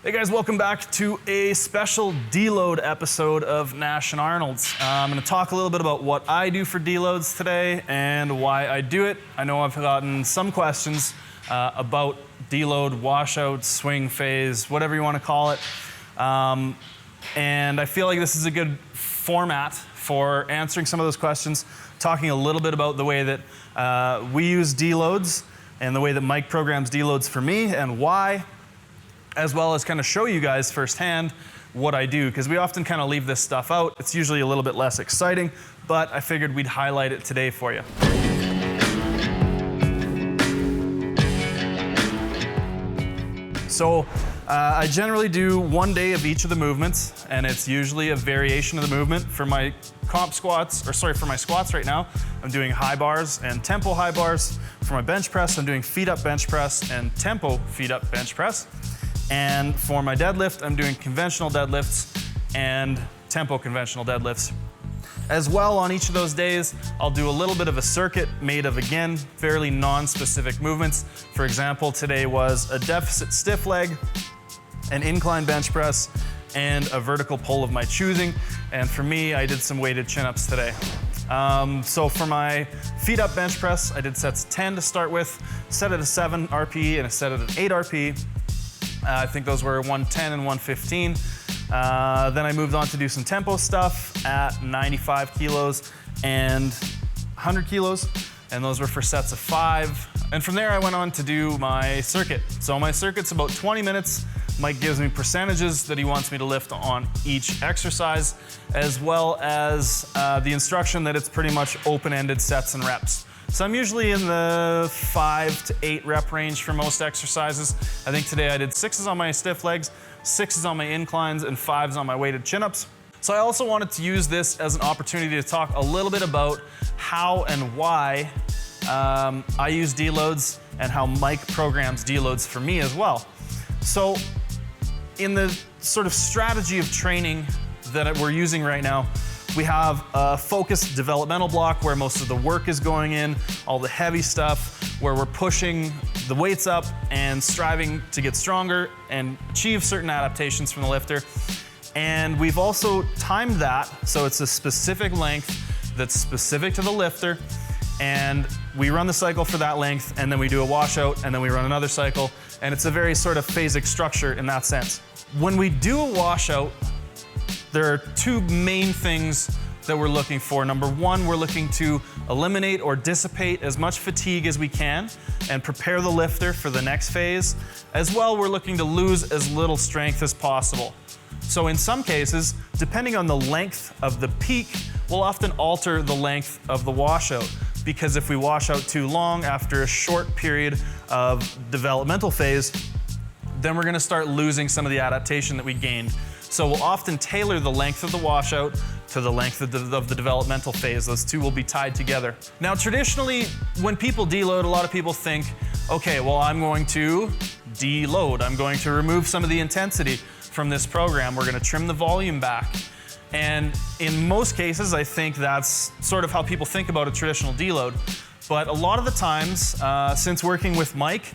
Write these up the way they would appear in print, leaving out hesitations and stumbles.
Hey guys, welcome back to a special deload episode of Nash and Arnold's. I'm going to talk a little bit about what I do for deloads today and why I do it. I know I've gotten some questions about deload, washout, swing phase, whatever you want to call it. And I feel like this is a good format for answering some of those questions, talking a little bit about the way that we use deloads and the way that Mike programs deloads for me and why, as well as kind of show you guys firsthand what I do, because we often kind of leave this stuff out. It's usually a little bit less exciting, but I figured we'd highlight it today for you. So I generally do one day of each of the movements, and it's usually a variation of the movement. For my for my squats right now, I'm doing high bars and tempo high bars. For my bench press, I'm doing feet up bench press and tempo feet up bench press. And for my deadlift, I'm doing conventional deadlifts and tempo conventional deadlifts. As well, on each of those days, I'll do a little bit of a circuit made of, again, fairly non-specific movements. For example, today was a deficit stiff leg, an incline bench press, and a vertical pull of my choosing. And for me, I did some weighted chin-ups today. So for my feet up bench press, I did sets 10 to start with, set at a 7 RPE and a set at an 8 RPE. I think those were 110 and 115. Then I moved on to do some tempo stuff at 95 kilos and 100 kilos. And those were for sets of 5. And from there, I went on to do my circuit. So my circuit's about 20 minutes. Mike gives me percentages that he wants me to lift on each exercise, as well as the instruction that it's pretty much open-ended sets and reps. So I'm usually in the 5 to 8 rep range for most exercises. I think today I did 6s on my stiff legs, 6s on my inclines, and 5s on my weighted chin-ups. So I also wanted to use this as an opportunity to talk a little bit about how and why I use deloads and how Mike programs deloads for me as well. So in the sort of strategy of training that we're using right now, we have a focused developmental block where most of the work is going in, all the heavy stuff, where we're pushing the weights up and striving to get stronger and achieve certain adaptations from the lifter. And we've also timed that, so it's a specific length that's specific to the lifter, and we run the cycle for that length, and then we do a washout, and then we run another cycle, and it's a very sort of phasic structure in that sense. When we do a washout, there are two main things that we're looking for. Number one, we're looking to eliminate or dissipate as much fatigue as we can and prepare the lifter for the next phase. As well, we're looking to lose as little strength as possible. So in some cases, depending on the length of the peak, we'll often alter the length of the washout, because if we wash out too long after a short period of developmental phase, then we're gonna start losing some of the adaptation that we gained. So we'll often tailor the length of the washout to the length of the developmental phase. Those two will be tied together. Now, traditionally, when people deload, a lot of people think, okay, well, I'm going to deload. I'm going to remove some of the intensity from this program. We're gonna trim the volume back. And in most cases, I think that's sort of how people think about a traditional deload. But a lot of the times, since working with Mike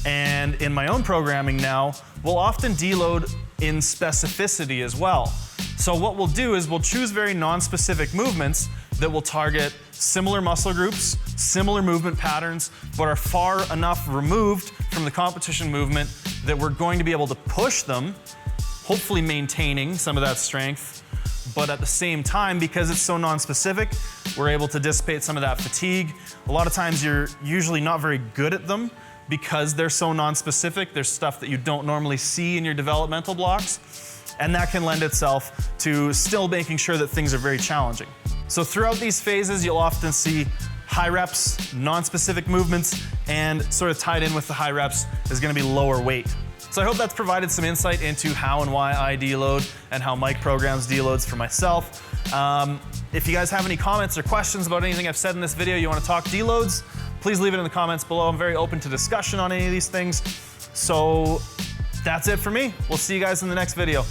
and in my own programming now, we'll often deload in specificity as well. So what we'll do is we'll choose very non-specific movements that will target similar muscle groups, similar movement patterns, but are far enough removed from the competition movement that we're going to be able to push them, hopefully maintaining some of that strength, but at the same time, because it's so non-specific, we're able to dissipate some of that fatigue. A lot of times you're usually not very good at them because they're so non-specific. There's stuff that you don't normally see in your developmental blocks, and that can lend itself to still making sure that things are very challenging. So throughout these phases, you'll often see high reps, non-specific movements, and sort of tied in with the high reps is gonna be lower weight. So I hope that's provided some insight into how and why I deload and how Mike programs deloads for myself. If you guys have any comments or questions about anything I've said in this video, you wanna talk deloads, please leave it in the comments below. I'm very open to discussion on any of these things. So that's it for me. We'll see you guys in the next video.